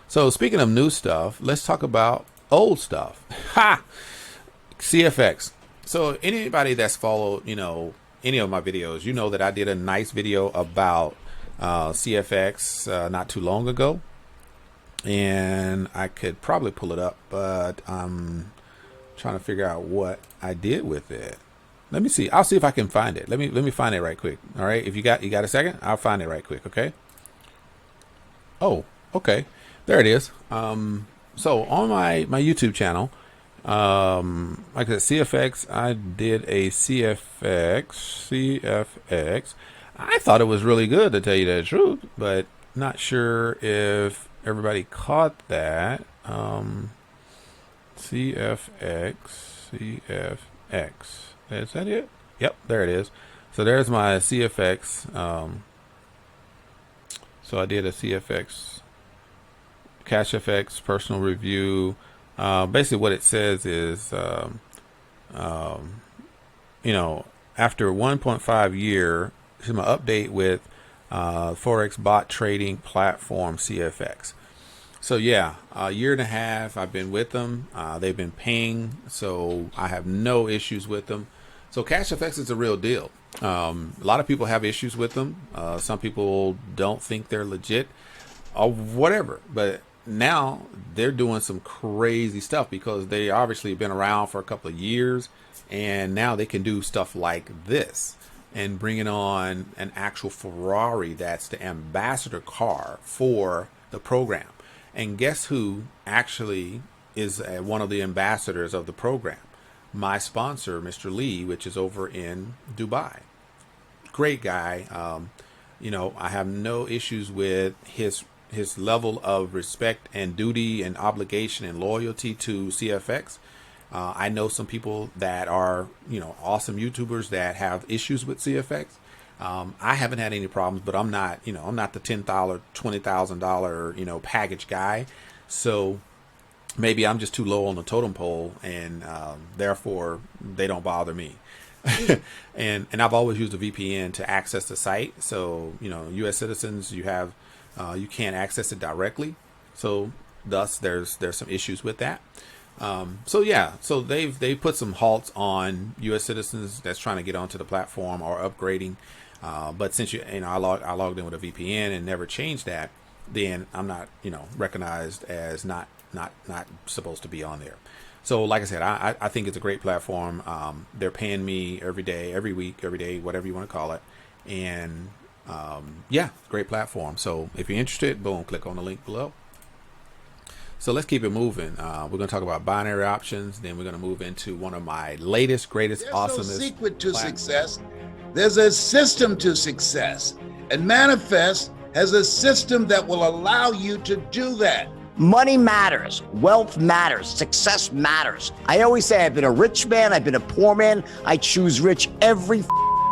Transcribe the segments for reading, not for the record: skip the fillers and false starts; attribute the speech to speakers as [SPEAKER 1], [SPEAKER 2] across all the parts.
[SPEAKER 1] So speaking of new stuff, let's talk about old stuff. Ha! CFX. So anybody that's followed, any of my videos, you know that I did a nice video about CFX not too long ago. And I could probably pull it up, but I'm trying to figure out what I did with it. Let me see. I'll see if I can find it. Let me find it right quick. All right. If you got a second, I'll find it right quick. Okay. Oh, okay. There it is. So on my YouTube channel, like I said, CFX, I did a CFX. I thought it was really good, to tell you the truth, but not sure if everybody caught that. CFX. Is that it? Yep, there it is. So there's my CFX. So I did a CFX Cash FX personal review. Basically what it says is, after 1.5 year, here's my update with Forex bot trading platform CFX. So yeah, a year and a half I've been with them. They've been paying, so I have no issues with them. So Cash FX is a real deal. A lot of people have issues with them. Some people don't think they're legit or whatever, but now they're doing some crazy stuff because they obviously been around for a couple of years, and now they can do stuff like this and bringing on an actual Ferrari that's the ambassador car for the program. And guess who actually is one of the ambassadors of the program? My sponsor, Mr. Lee, which is over in Dubai. Great guy. I have no issues with his level of respect and duty and obligation and loyalty to CFX. I know some people that are, awesome YouTubers that have issues with CFX. I haven't had any problems, but I'm not the $10,000, $20,000, package guy. So maybe I'm just too low on the totem pole, and therefore they don't bother me. and I've always used a VPN to access the site. So, U.S. citizens, you can't access it directly. So thus there's some issues with that. So they've put some halts on U.S. citizens that's trying to get onto the platform or upgrading. But since I logged in with a VPN and never changed that, then I'm not, recognized as not supposed to be on there. So like I said, I think it's a great platform. They're paying me every day, every week, every day, whatever you want to call it. And great platform. So if you're interested, boom, click on the link below. So let's keep it moving. We're going to talk about binary options. Then we're going to move into one of my latest, greatest, awesomest.
[SPEAKER 2] There's no secret to success. There's a system to success. And Manifest has a system that will allow you to do that.
[SPEAKER 3] Money matters, wealth matters, success matters. I always say I've been a rich man, I've been a poor man. I choose rich every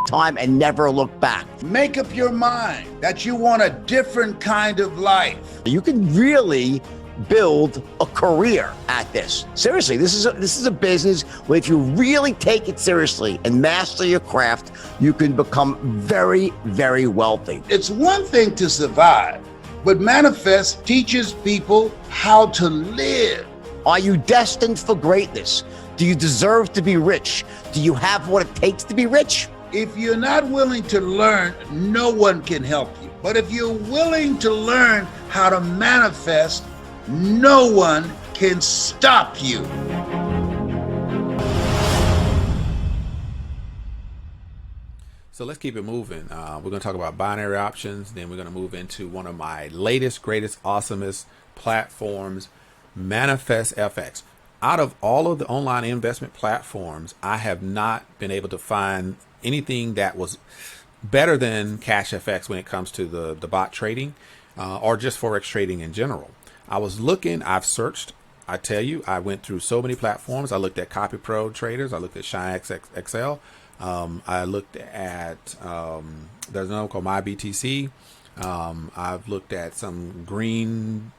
[SPEAKER 3] time and never look back.
[SPEAKER 2] Make up your mind that you want a different kind of life.
[SPEAKER 3] You can really build a career at this. Seriously, this is a business where if you really take it seriously and master your craft, you can become very, very wealthy.
[SPEAKER 2] It's one thing to survive, but Manifest teaches people how to live.
[SPEAKER 3] Are you destined for greatness? Do you deserve to be rich? Do you have what it takes to be rich?
[SPEAKER 2] If you're not willing to learn, no one can help you. But if you're willing to learn how to manifest, no one can stop you.
[SPEAKER 1] So let's keep it moving. We're going to talk about binary options. Then we're going to move into one of my latest, greatest, awesomest platforms, Manifest FX. Out of all of the online investment platforms, I have not been able to find anything that was better than Cash FX when it comes to the bot trading or just Forex trading in general. I was looking, I've searched, I tell you, I went through so many platforms. I looked at Copy Pro Traders. I looked at Shine XL. I looked at, there's another called MyBTC. I've looked at some green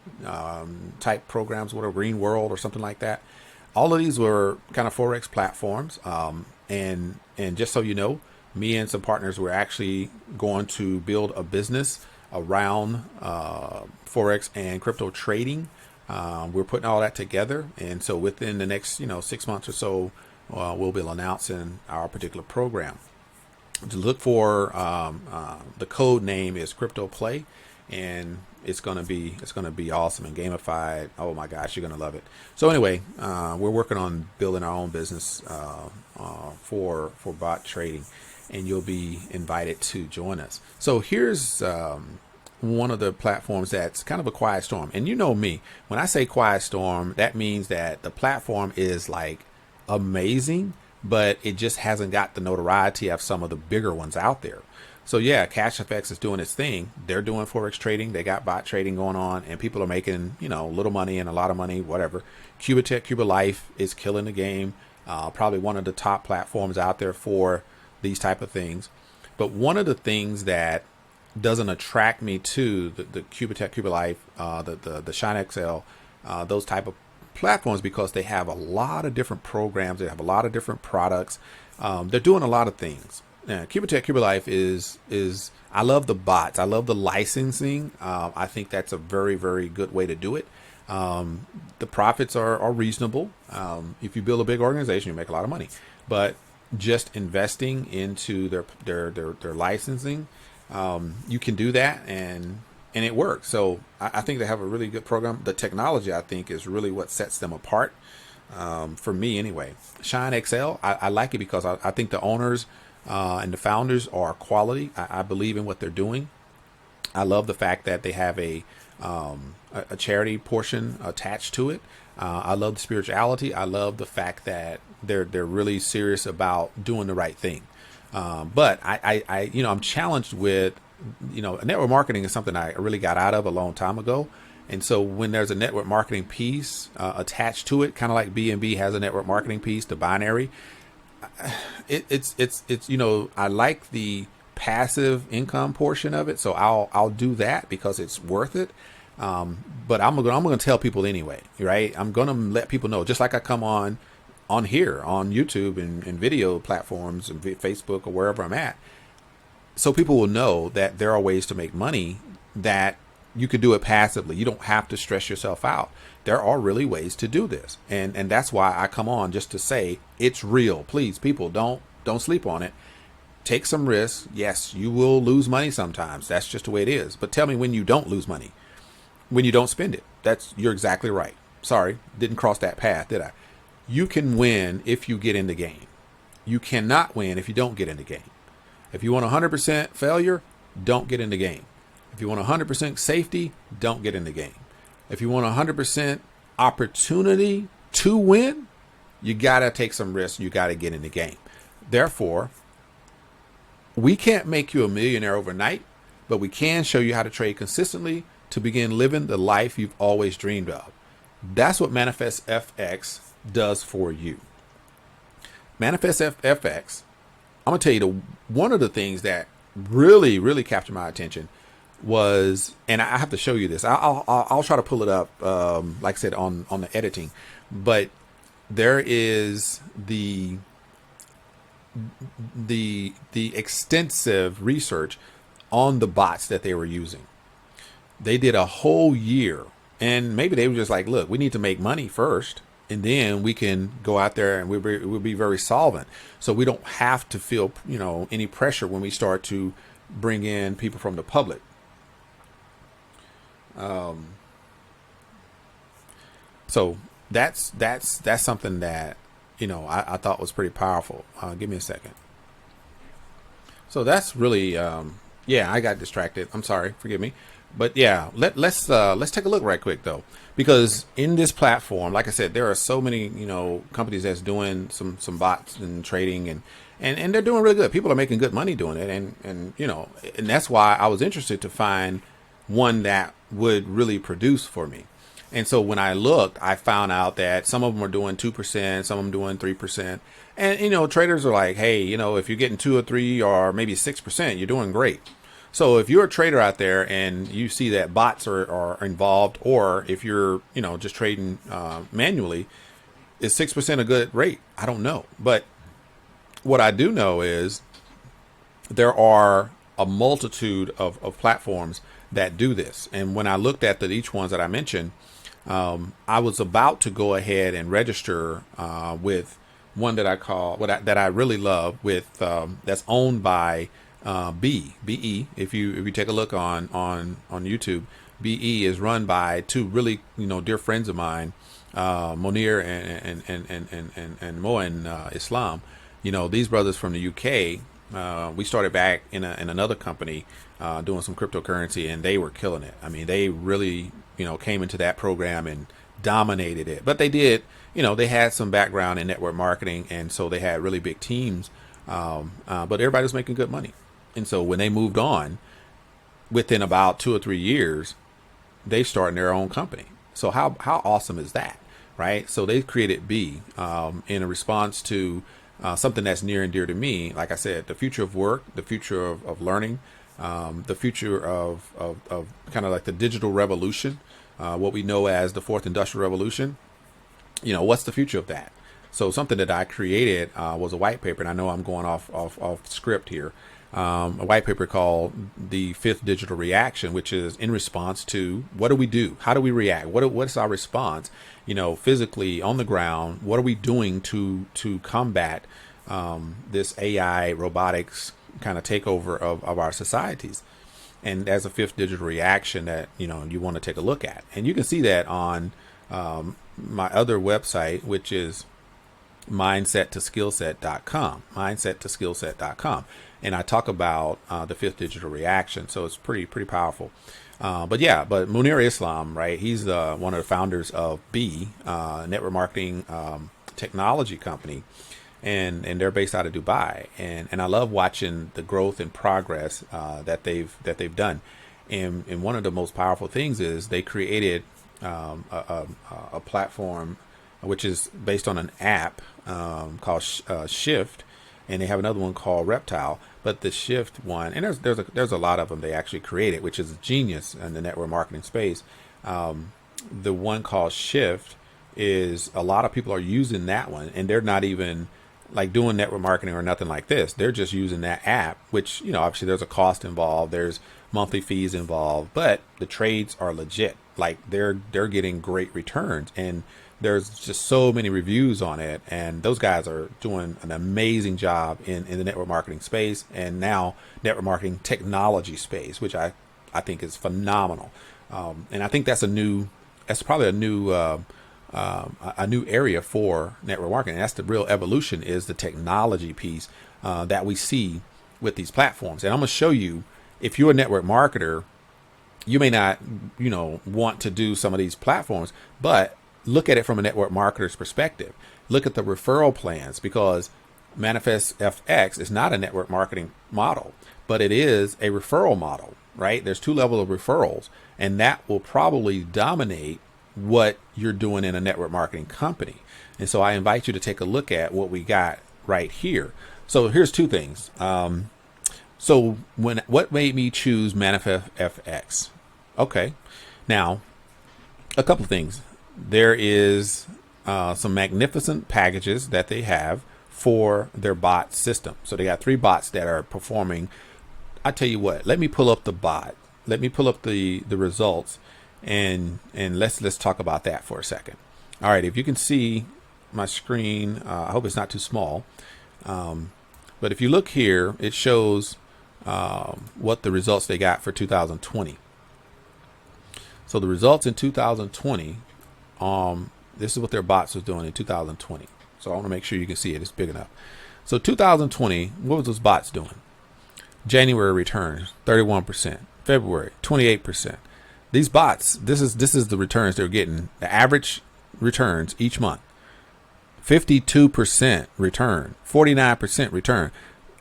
[SPEAKER 1] type programs, whatever, Green World or something like that. All of these were kind of Forex platforms. And just so you know, Me and some partners were actually going to build a business around Forex and crypto trading. We're putting all that together. And so within the next, 6 months or so, we'll be announcing our particular program. To look for the code name is Crypto Play, and it's gonna be awesome and gamified. Oh my gosh, you're gonna love it. So anyway, we're working on building our own business for bot trading, and you'll be invited to join us. So here's one of the platforms that's kind of a quiet storm. And you know me, when I say quiet storm, that means that the platform is like amazing, but it just hasn't got the notoriety of some of the bigger ones out there. So yeah, CashFX is doing its thing. They're doing Forex trading. They got bot trading going on, and people are making, little money and a lot of money, whatever. Cuba Life is killing the game. Probably one of the top platforms out there for these type of things. But one of the things that doesn't attract me to the Cuba Life, the Shine XL, those type of platforms, because they have a lot of different programs. They have a lot of different products. They're doing a lot of things. Cuba Life is I love the bots. I love the licensing. I think that's a very, very good way to do it. The profits are reasonable. If you build a big organization, you make a lot of money. But just investing into their licensing, you can do that, and it works. So I think they have a really good program. The technology, I think, is really what sets them apart. For me anyway. Shine XL, I like it because I think the owners and the founders are quality. I believe in what they're doing. I love the fact that they have a charity portion attached to it. I love the spirituality. I love the fact that they're really serious about doing the right thing. But I'm challenged with, network marketing is something I really got out of a long time ago. And so when there's a network marketing piece attached to it, kind of like B&B has a network marketing piece, the binary, it's I like the passive income portion of it. So I'll do that because it's worth it. But I'm going to tell people anyway, right? I'm going to let people know, just like I come on here on YouTube and video platforms and Facebook or wherever I'm at. So people will know that there are ways to make money, that you could do it passively. You don't have to stress yourself out. There are really ways to do this. And that's why I come on, just to say it's real. Please, people, don't sleep on it. Take some risks. Yes, you will lose money sometimes. That's just the way it is. But tell me when you don't lose money, when you don't spend it. You're exactly right. Sorry, didn't cross that path, did I? You can win if you get in the game. You cannot win if you don't get in the game. If you want 100% failure, don't get in the game. If you want 100% safety, don't get in the game. If you want 100% opportunity to win, you got to take some risks. You got to get in the game. Therefore, we can't make you a millionaire overnight, but we can show you how to trade consistently to begin living the life you've always dreamed of. That's what Manifest FX does for you. Manifest FX, I'm going to tell you, one of the things that really, really captured my attention was, and I have to show you this. I'll try to pull it up, like I said, on the editing. But there is the extensive research on the bots that they were using. They did a whole year, and maybe they were just like, look, we need to make money first, and then we can go out there and we'll be very solvent. So we don't have to feel, any pressure when we start to bring in people from the public. So that's something that, I thought was pretty powerful. Give me a second. So that's really, I got distracted. I'm sorry. Forgive me. But yeah, let's take a look right quick though, because in this platform, like I said, there are so many, companies that's doing some bots and trading and they're doing really good. People are making good money doing it. And that's why I was interested to find one that would really produce for me. And so when I looked, I found out that some of them are doing 2%, some of them doing 3%. And, traders are like, hey, if you're getting 2 or 3 or maybe 6%, you're doing great. So if you're a trader out there and you see that bots are involved, or if you're, just trading manually, is 6% a good rate? I don't know. But what I do know is there are a multitude of platforms that do this. And when I looked at each ones that I mentioned, I was about to go ahead and register with one that I call that I really love with that's owned by BE. If you take a look on YouTube, BE is run by two really dear friends of mine, Monir and Moen Islam. These brothers from the UK. We started back in another company doing some cryptocurrency, and they were killing it. I mean, they really came into that program and dominated it. But they did, they had some background in network marketing, and so they had really big teams. But everybody was making good money. And so when they moved on, within about 2 or 3 years, they started their own company. So how awesome is that, right? So they created B in a response to something that's near and dear to me. Like I said, the future of work, the future of learning, the future of kind of like the digital revolution, what we know as the fourth industrial revolution. What's the future of that? So something that I created was a white paper, and I know I'm going off script here. A white paper called the fifth digital reaction, which is in response to what do we do? How do we react? What's our response? Physically on the ground, what are we doing to combat this AI robotics kind of takeover of our societies? And as a fifth digital reaction that you want to take a look at, and you can see that on my other website, which is mindset2skillset.com, and I talk about the fifth digital reaction. So it's pretty powerful. But Munir Islam, right? He's one of the founders of B, network marketing technology company, and they're based out of Dubai. And I love watching the growth and progress that they've done. And one of the most powerful things is they created a platform which is based on an app called Shift, and they have another one called Reptile. But the Shift one, and there's a lot of them they actually created, which is a genius in the network marketing space. The one called Shift is a lot of people are using that one, and they're not even like doing network marketing or nothing like this. They're just using that app, which obviously there's a cost involved, there's monthly fees involved, but the trades are legit. Like they're getting great returns, and there's just so many reviews on it, and those guys are doing an amazing job in the network marketing space, and now network marketing technology space, which I think is phenomenal. And I think that's probably a new area for network marketing. And that's the real evolution, is the technology piece that we see with these platforms. And I'm going to show you, if you're a network marketer, you may not, want to do some of these platforms, but look at it from a network marketer's perspective. Look at the referral plans, because Manifest FX is not a network marketing model, but it is a referral model, right? There's 2 levels of referrals, and that will probably dominate what you're doing in a network marketing company. And so I invite you to take a look at what we got right here. So here's 2 things. So what made me choose Manifest FX? Okay. Now, a couple of things. There is some magnificent packages that they have for their bot system. So they got 3 bots that are performing. I tell you what, let me pull up the bot. Let me pull up the results, and let's talk about that for a second. All right, if you can see my screen, I hope it's not too small. But if you look here, it shows what the results they got for 2020. So the results in 2020, this is what their bots was doing in 2020. So I want to make sure you can see it. It's big enough. So 2020, what was those bots doing? January returns, 31%. February, 28%. These bots, this is the returns they're getting. The average returns each month. 52% return, 49% return.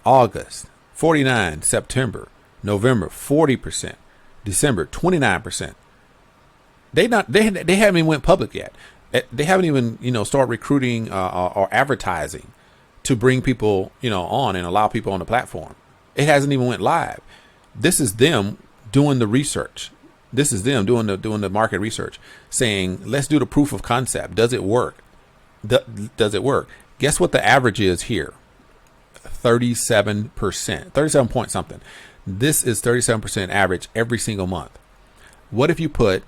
[SPEAKER 1] August, 49%. September, November, 40%. December, 29%. They haven't even went public yet. They haven't even start recruiting or advertising to bring people on and allow people on the platform. It hasn't even went live. This is them doing the research. This is them doing the market research, saying, let's do the proof of concept. Does it work? Does it work? Guess what the average is here? 37%, 37 point something. This is 37% average every single month. What if you put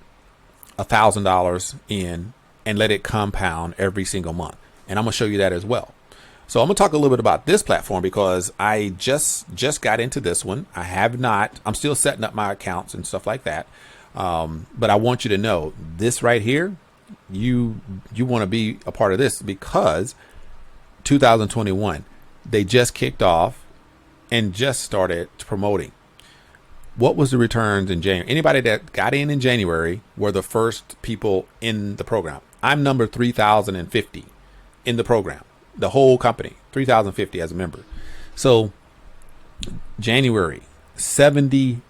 [SPEAKER 1] $1,000 in and let it compound every single month? And I'm going to show you that as well. So I'm going to talk a little bit about this platform because I just got into this one. I'm still setting up my accounts and stuff like that. But I want you to know this right here, you want to be a part of this because 2021, they just kicked off and just started promoting. What was the returns in January? Anybody that got in January were the first people in the program. I'm number 3,050 in the program, the whole company, 3,050 as a member. So January, 70%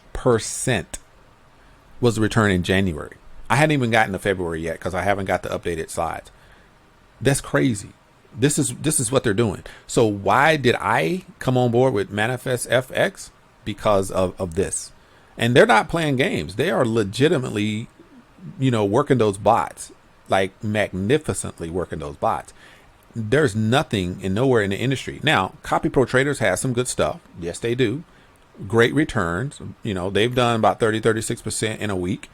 [SPEAKER 1] was the return in January. I hadn't even gotten to February yet because I haven't got the updated slides. That's crazy. This is what they're doing. So why did I come on board with Manifest FX? Because of this. And they're not playing games. They are legitimately, working those bots, like magnificently working those bots. There's nothing and nowhere in the industry. Now, Copy Pro Traders has some good stuff. Yes, they do. Great returns. They've done about 36% in a week.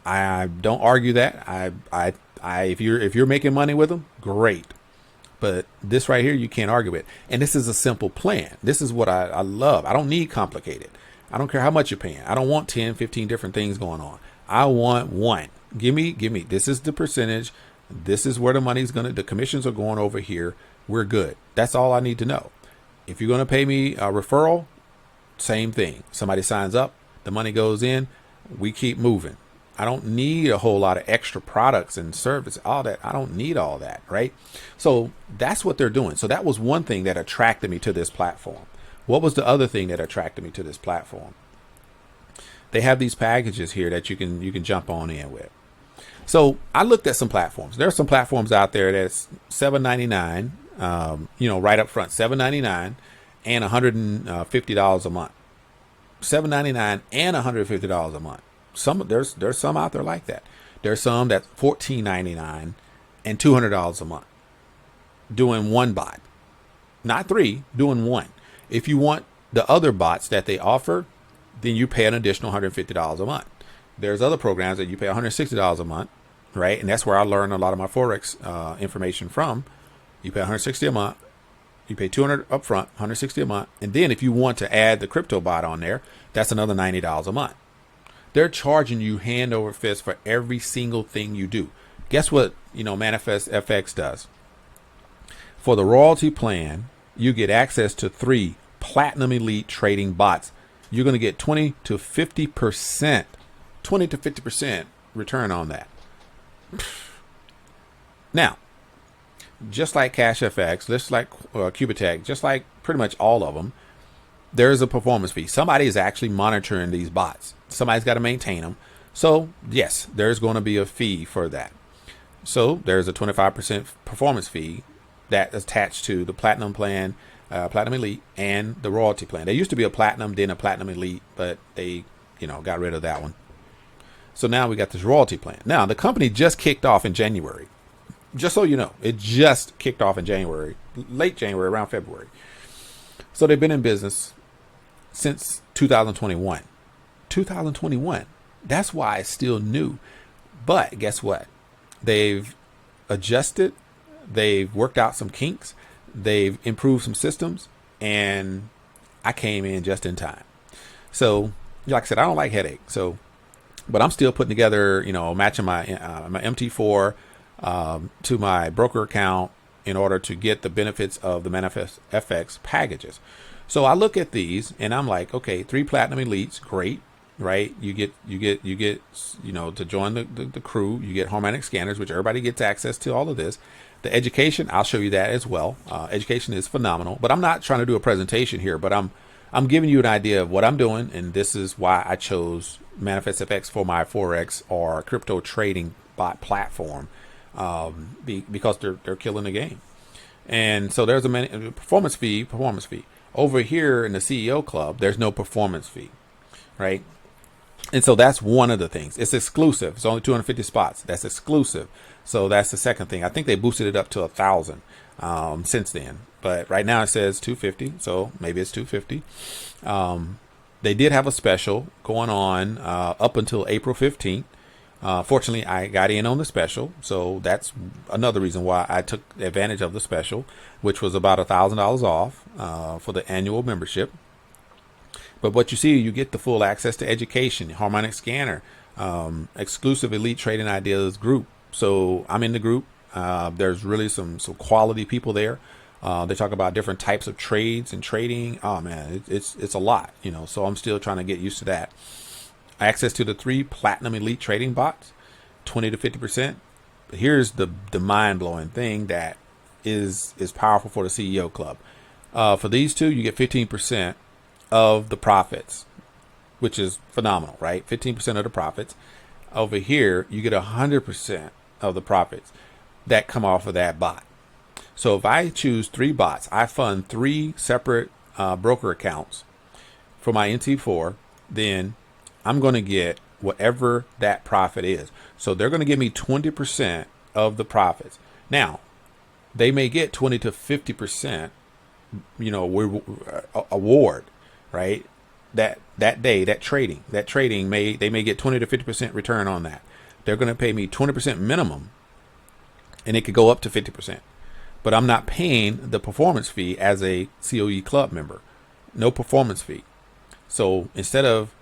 [SPEAKER 1] I don't argue that. If you're making money with them, great. But this right here, you can't argue it. And this is a simple plan. This is what I love. I don't need complicated. I don't care how much you're paying. I don't want 10, 15 different things going on. I want one. Give me. This is the percentage. This is where the money's the commissions are going over here. We're good. That's all I need to know. If you're going to pay me a referral, same thing. Somebody signs up, the money goes in, we keep moving. I don't need a whole lot of extra products and service, all that. I don't need all that, right? So that's what they're doing. So that was one thing that attracted me to this platform. What was the other thing that attracted me to this platform? They have these packages here that you can jump on in with. So I looked at some platforms. There are some platforms out there that's $7.99, right up front, $7.99 and $150 a month. $7.99 and $150 a month. There's some out there like that. There's some that's $14.99 and $200 a month. Doing one bot, not three, doing one. If you want the other bots that they offer, then you pay an additional $150 a month. There's other programs that you pay $160 a month, right? And that's where I learned a lot of my Forex information from. You pay $160 a month. You pay $200 up front, $160 a month. And then if you want to add the crypto bot on there, that's another $90 a month. They're charging you hand over fist for every single thing you do. Guess what, Manifest FX does? For the royalty plan, you get access to 3 platinum elite trading bots. You're going to get 20 to 50% return on that. Now, just like Cash FX, just like Cubitek, just like pretty much all of them, there is a performance fee. Somebody is actually monitoring these bots. Somebody's got to maintain them. So yes, there's going to be a fee for that. So there's a 25% performance fee that is attached to the platinum plan, platinum elite, and the royalty plan. There used to be a platinum, then a platinum elite, but they, got rid of that one. So now we got this royalty plan. Now the company just kicked off in January. Just so you know, it just kicked off in January, late January, around February. So they've been in business since 2021. 2021. That's why it's still new. But guess what? They've adjusted. They've worked out some kinks. They've improved some systems. And I came in just in time. So, like I said, I don't like headache. But I'm still putting together, matching my MT4 to my broker account in order to get the benefits of the Manifest FX packages. So I look at these and I'm like, okay, 3 platinum elites, great, right? You get, to join the crew, you get harmonic scanners, which everybody gets access to all of this. The education, I'll show you that as well. Education is phenomenal, but I'm not trying to do a presentation here, but I'm giving you an idea of what I'm doing. And this is why I chose Manifest FX for my Forex or crypto trading bot platform. Because they're killing the game. And so there's a performance fee. Over here in the CEO club, there's no performance fee, right? And so that's one of the things. It's exclusive. It's only 250 spots. That's exclusive. So that's the second thing. I think they boosted it up to 1,000 since then. But right now it says 250. So maybe it's 250. They did have a special going on up until April 15th. Fortunately, I got in on the special. So that's another reason why I took advantage of the special, which was about $1,000 off for the annual membership. But what you see, you get the full access to education, harmonic scanner, exclusive elite trading ideas group. So I'm in the group. There's really some quality people there. They talk about different types of trades and trading. Oh man, it's a lot, you know. So I'm still trying to get used to that. Access to the 3 platinum elite trading bots, 20 to 50%. But here's the mind blowing thing that is powerful for the CEO club. For these two, you get 15% of the profits, which is phenomenal, right? 15% of the profits. Over here, you get 100% of the profits that come off of that bot. So if I choose 3 bots, I fund 3 separate broker accounts for my NT4, then I'm going to get whatever that profit is. So they're going to give me 20% of the profits. Now, they may get 20 to 50%, you know, award, right? That day, that trading they may get 20 to 50% return on that. They're going to pay me 20% minimum, and it could go up to 50%. But I'm not paying the performance fee as a COE club member. No performance fee. So instead of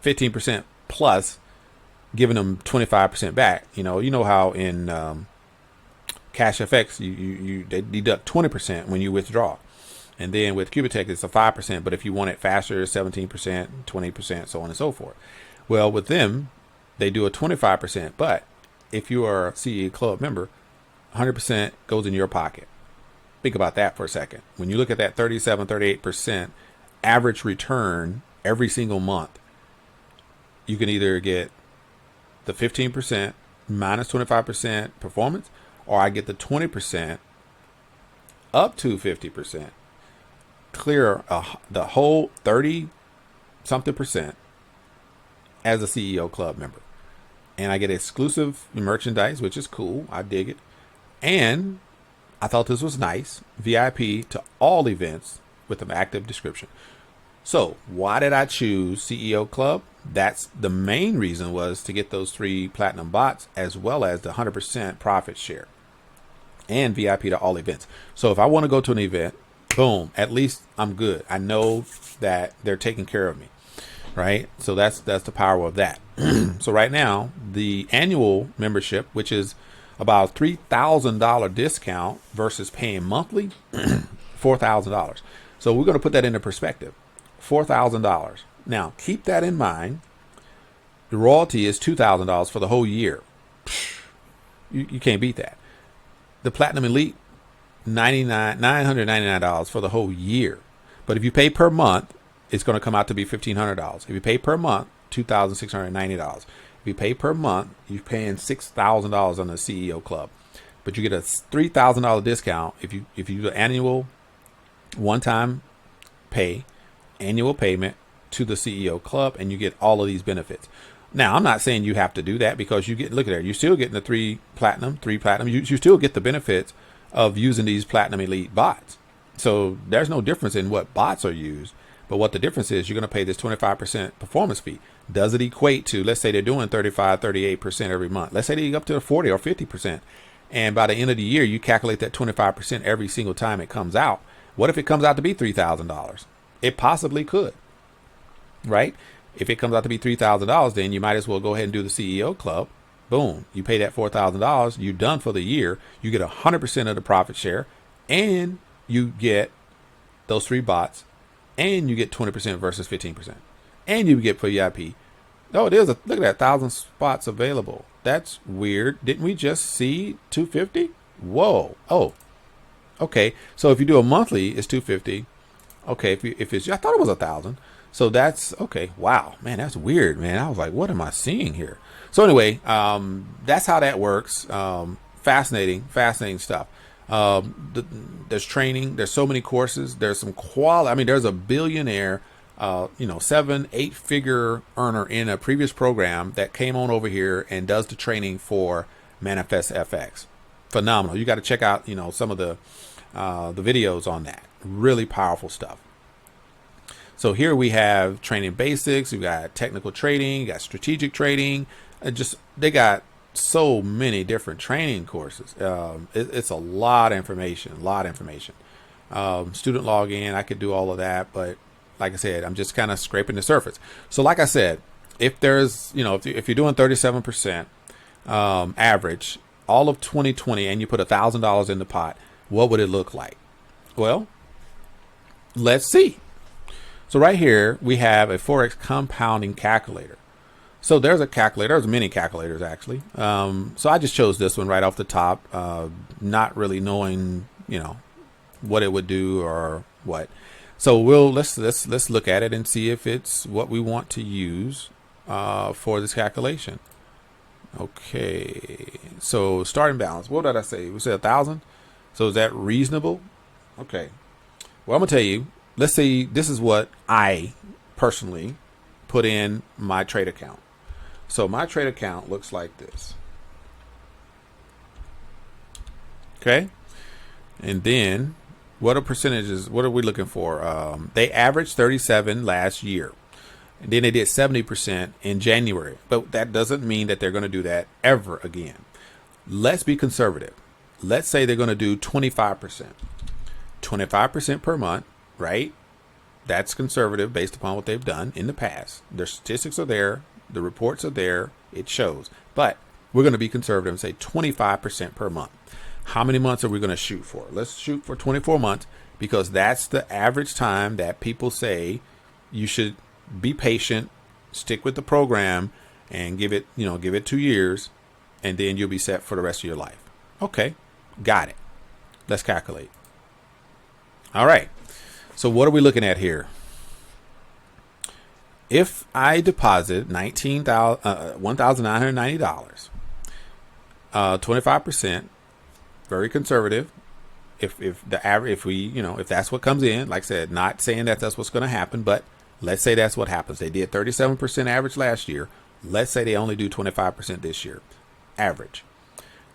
[SPEAKER 1] 15% plus giving them 25% back, you know how in Cash FX they deduct 20% when you withdraw. And then with Cubatech, it's a 5%. But if you want it faster, 17%, 20%, so on and so forth. Well, with them, they do a 25%. But if you are a CE club member, 100% goes in your pocket. Think about that for a second. When you look at that 37, 38% average return every single month, you can either get the 15% minus 25% performance, or I get the 20% up to 50%. Clear the whole 30 something percent as a CEO club member, and I get exclusive merchandise, which is cool. I dig it. And I thought this was nice, VIP to all events with an active description. So why did I choose CEO club? That's the main reason, was to get those 3 platinum bots as well as the 100% profit share and VIP to all events. So if I want to go to an event, boom, at least I'm good. I know that they're taking care of me, right? So that's the power of that. So right now, the annual membership, which is about $3,000 discount versus paying monthly, $4,000. So we're going to put that into perspective. $4,000. Now, keep that in mind. The royalty is $2,000 for the whole year. You can't beat that. The Platinum Elite, $999 for the whole year. But if you pay per month, it's going to come out to be $1,500. If you pay per month, $2,690. If you pay per month, you're paying $6,000 on the CEO club. But you get a $3,000 discount if you do the annual one-time pay, annual payment to the CEO club, and you get all of these benefits. Now, I'm not saying you have to do that, because you get, look at there, you're still getting the 3 platinum. You still get the benefits of using these Platinum Elite bots. So there's no difference in what bots are used, but what the difference is, you're going to pay this 25% performance fee. Does it equate to, let's say they're doing 35, 38% every month. Let's say they up to 40 or 50%. And by the end of the year, you calculate that 25% every single time it comes out. What if it comes out to be $3,000? It possibly could, right? If it comes out to be $3,000, then you might as well go ahead and do the CEO club. Boom. You pay that $4,000. You're done for the year. You get 100% of the profit share, and you get those 3 bots, and you get 20% versus 15%, and you get VIP. Oh, look at that, 1,000 spots available. That's weird. Didn't we just see 250? Whoa. Oh, okay. So if you do a monthly, it's 250. Okay. If it's, I thought it was 1,000. So that's okay. Wow, man, that's weird, man. I was like, what am I seeing here? So anyway, that's how that works. Fascinating stuff. There's training. There's so many courses. There's some quality. I mean, there's a billionaire 7, 8 figure earner in a previous program that came on over here and does the training for Manifest FX. Phenomenal. You got to check out, some of the videos on that. Really powerful stuff. So here we have training basics. We got technical trading, you got strategic trading. They got so many different training courses. It's a lot of information, student login, I could do all of that, but like I said, I'm just kind of scraping the surface. So like I said, if there's, if you're doing 37% average all of 2020 and you put $1,000 in the pot, what would it look like? Well, let's see. So right here, we have a Forex compounding calculator. So there's a calculator. There's many calculators, actually. So I just chose this one right off the top, not really knowing, what it would do or what. So let's look at it and see if it's what we want to use for this calculation. Okay. So starting balance. What did I say? We said 1,000. So is that reasonable? Okay. Well, I'm gonna tell you. Let's say this is what I personally put in my trade account. So my trade account looks like this. Okay. And then what are percentages? What are we looking for? They averaged 37 last year. And then they did 70% in January. But that doesn't mean that they're going to do that ever again. Let's be conservative. Let's say they're going to do 25%. 25% per month. Right? That's conservative based upon what they've done in the past. Their statistics are there. The reports are there. It shows. But we're going to be conservative and say 25% per month. How many months are we going to shoot for? Let's shoot for 24 months because that's the average time that people say you should be patient, stick with the program, and give it 2 years, and then you'll be set for the rest of your life. Okay, got it. Let's calculate. All right. So what are we looking at here? If I deposit $1,990, 25%, very conservative. If the average, if that's what comes in, like I said, not saying that that's what's going to happen, but let's say that's what happens. They did 37% average last year. Let's say they only do 25% this year, average.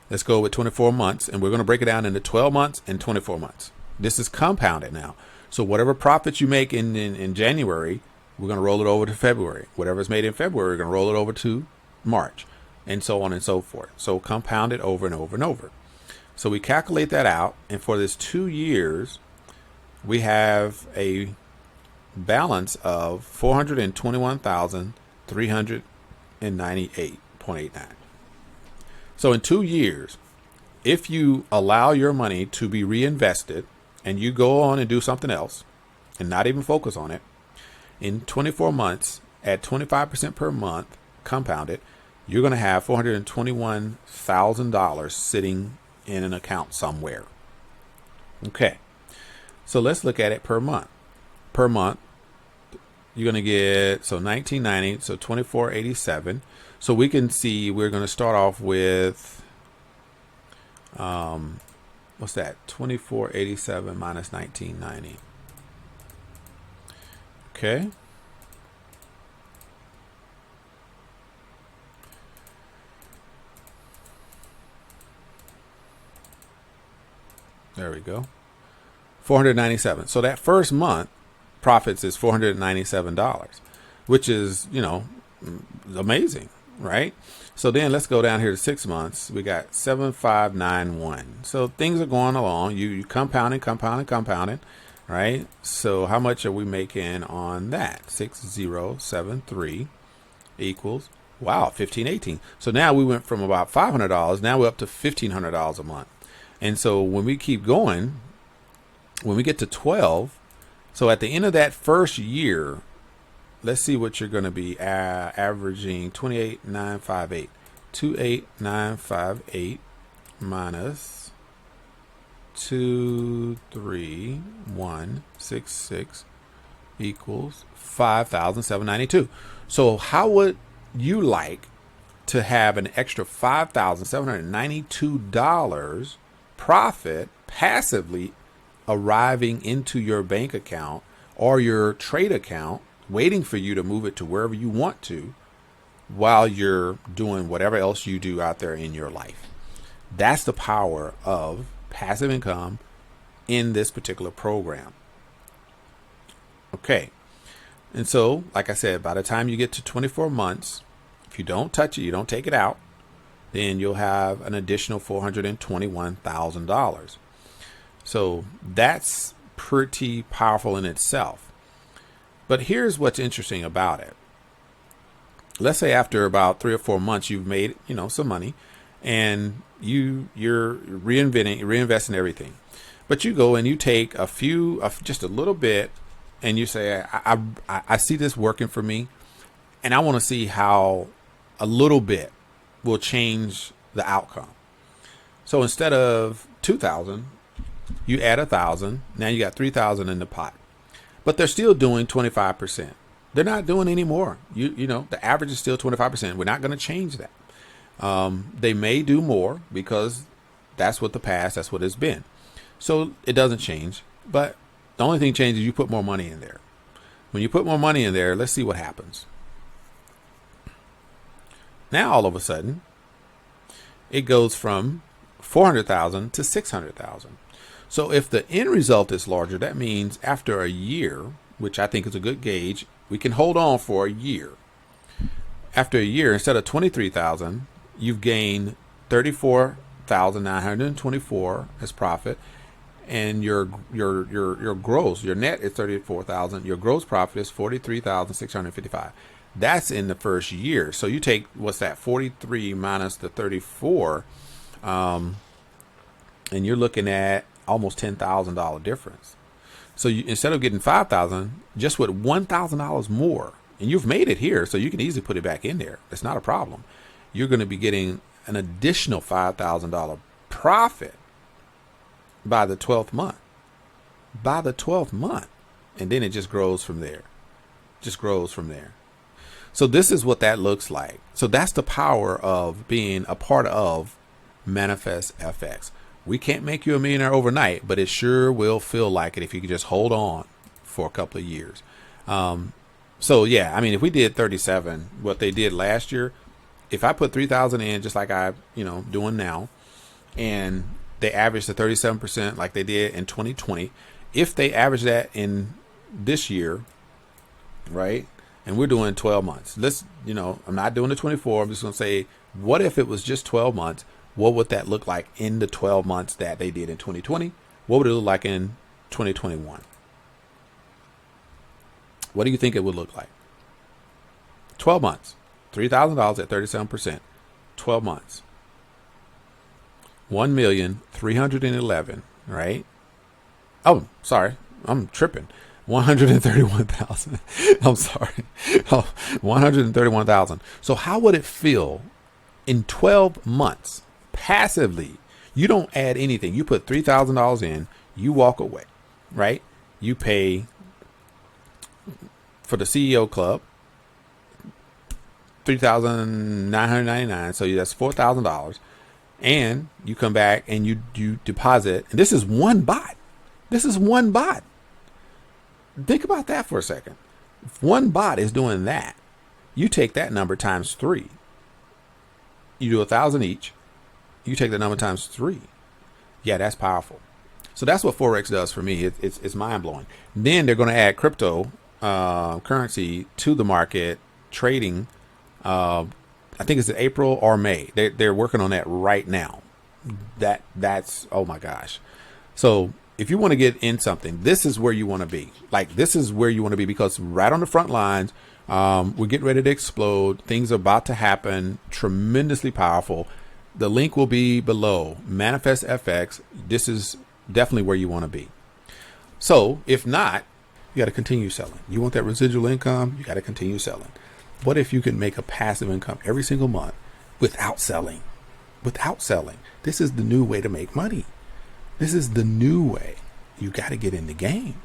[SPEAKER 1] Let's go with 24 months, and we're going to break it down into 12 months and 24 months. This is compounded now. So whatever profits you make in January, we're going to roll it over to February. Whatever's made in February, we're going to roll it over to March, and so on and so forth. So compound it over and over and over. So we calculate that out, and for this 2 years, we have a balance of 421,398.89. So in 2 years, if you allow your money to be reinvested and you go on and do something else and not even focus on it, in 24 months at 25% per month compounded, you're going to have $421,000 sitting in an account somewhere. Okay. So let's look at it per month. Per month, you're going to get, so 1990, so 2487. So we can see we're going to start off with, what's that? 2487 minus 1990. Okay. There we go. 497. So that first month profits is $497, which is, amazing, right? So then let's go down here to 6 months. We got 7591. So things are going along. You compounding, right? So how much are we making on that? 6073 equals, wow, 1518. So now we went from about $500. Now we're up to $1,500 a month. And so when we keep going, when we get to 12, so at the end of that first year, let's see what you're going to be averaging. 28958. 28958 minus 23166 equals 5,792. So how would you like to have an extra $5,792 profit passively arriving into your bank account or your trade account waiting for you to move it to wherever you want to while you're doing whatever else you do out there in your life. That's the power of passive income in this particular program. Okay. And so, like I said, by the time you get to 24 months, if you don't touch it, you don't take it out, then you'll have an additional $421,000. So that's pretty powerful in itself. But here's what's interesting about it. Let's say after about 3 or 4 months, you've made, some money, and you're reinvesting everything. But you go and you take just a little bit, and you say, I see this working for me, and I want to see how a little bit will change the outcome. So instead of 2,000, you add 1,000. Now you got 3,000 in the pot, but they're still doing 25%. They're not doing any more. The average is still 25%. We're not going to change that. They may do more because that's what it's been. So it doesn't change, but the only thing changes is you put more money in there. When you put more money in there, let's see what happens. Now, all of a sudden, it goes from 400,000 to 600,000. So if the end result is larger, that means after a year, which I think is a good gauge, we can hold on for a year. After a year, instead of 23,000, you've gained 34,924 as profit, and your gross, your net is 34,000. Your gross profit is 43,655. That's in the first year. So you take, what's that, 43 minus the 34, and you're looking at almost $10,000 difference. So instead of getting 5,000, just with $1,000 more, and you've made it here, so you can easily put it back in there. It's not a problem. You're going to be getting an additional $5,000 profit by the 12th month. By the 12th month. And then it just grows from there. So this is what that looks like. So that's the power of being a part of Manifest FX. We can't make you a millionaire overnight, but it sure will feel like it if you could just hold on for a couple of years. So yeah, I mean, if we did 37, what they did last year, if I put 3,000 in, just like I, doing now, and they averaged the 37% like they did in 2020, if they average that in this year, right? And we're doing 12 months. I'm not doing the 24. I'm just going to say, what if it was just 12 months? What would that look like in the 12 months that they did in 2020? What would it look like in 2021? What do you think it would look like? 12 months, $3,000 at 37%, 12 months, 1,311,000, right? Oh, sorry, I'm tripping. 131,000. I'm sorry. 131,000. So how would it feel in 12 months passively? You don't add anything. You put $3,000 in, you walk away, right? You pay for the CEO club $3,999. So that's $4,000. And you come back and you deposit. And this is one bot. Think about that for a second. If one bot is doing that, you take that number times 3. You do 1,000 each. You take the number times 3. Yeah, that's powerful. So that's what Forex does for me. It's mind blowing. Then they're going to add crypto currency to the market trading. I think it's in April or May. They're working on that right now. That's oh my gosh. So if you want to get in something, this is where you want to be. This is where you want to be, because right on the front lines, we're getting ready to explode. Things are about to happen. Tremendously powerful. The link will be below. Manifest FX. This is definitely where you want to be. So if not, you got to continue selling. You want that residual income, you got to continue selling. What if you can make a passive income every single month without selling? This is the new way to make money. This is the new way. You got to get in the game.